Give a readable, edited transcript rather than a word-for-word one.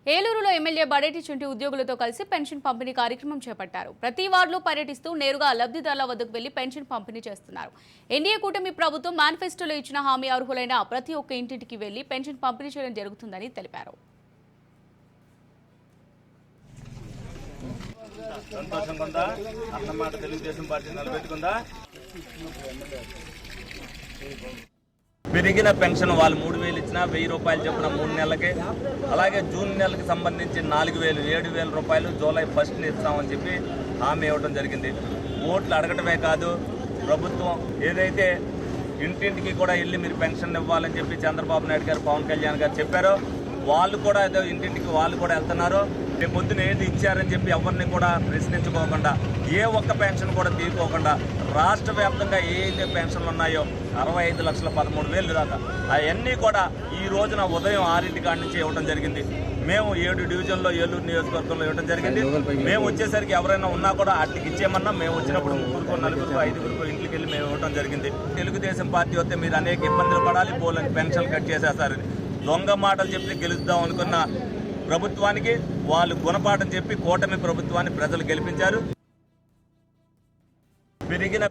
ఏలూరులో ఎమ్మెల్యే బడేటి చుంటి ఉద్యోగులతో కలిసి పెన్షన్ పంపిణీ కార్యక్రమం చేపట్టారు. ప్రతి వార్డులో పర్యటిస్తూ నేరుగా లబ్ధిదారుల వద్దకు వెళ్లి పెన్షన్ పంపిణీ చేస్తున్నారు. ఎన్డీఏ కూటమి ప్రభుత్వం మేనిఫెస్టోలో ఇచ్చిన హామీ అర్హులైన ప్రతి ఒక్క ఇంటికి వెళ్లి పెన్షన్ పంపిణీ చేయడం జరుగుతుందని తెలిపారు. పెరిగిన పెన్షన్ వాళ్ళు 3,000 ఇచ్చినా 1,000 రూపాయలు చొప్పున 3 నెలలకి, అలాగే జూన్ నెలకి సంబంధించి 4,000 7,000 రూపాయలు జూలై 1st ఇస్తామని చెప్పి హామీ ఇవ్వడం జరిగింది. ఓట్లు అడగటమే కాదు, ప్రభుత్వం ఏదైతే ఇంటింటికి కూడా వెళ్ళి మీరు పెన్షన్ ఇవ్వాలని చెప్పి చంద్రబాబు నాయుడు గారు, పవన్ కళ్యాణ్ గారు చెప్పారో వాళ్ళు కూడా ఏదో ఇంటింటికి వాళ్ళు కూడా వెళ్తున్నారు. రేపు పొద్దున ఏది ఇచ్చారని చెప్పి ఎవరిని కూడా ప్రశ్నించుకోకుండా, ఏ ఒక్క పెన్షన్ కూడా తీసుకోకుండా రాష్ట్ర వ్యాప్తంగా ఏ అయితే పెన్షన్లు ఉన్నాయో 65,13,000 దాకా అవన్నీ కూడా ఈ రోజున ఉదయం 6 కాడి నుంచి ఇవ్వడం జరిగింది. మేము 7 డివిజన్లో ఏలూరు నియోజకవర్గంలో ఇవ్వడం జరిగింది. మేము వచ్చేసరికి ఎవరైనా ఉన్నా కూడా అట్టికి ఇచ్చేయమన్నా మేము వచ్చినప్పుడు 3, 4, 5 ఇంటికి వెళ్ళి మేము ఇవ్వడం జరిగింది. తెలుగుదేశం పార్టీ వస్తే మీరు అనేక ఇబ్బందులు పడాలి, పోలని పెన్షన్ కట్ చేసేస్తారని దొంగ మాటలు చెప్పి గెలుద్దాం అనుకున్న ప్రభుత్వానికి వాళ్ళు గుణపాఠం చెప్పి కూటమి ప్రభుత్వాన్ని ప్రజలు గెలిపించారు. పెరిగిన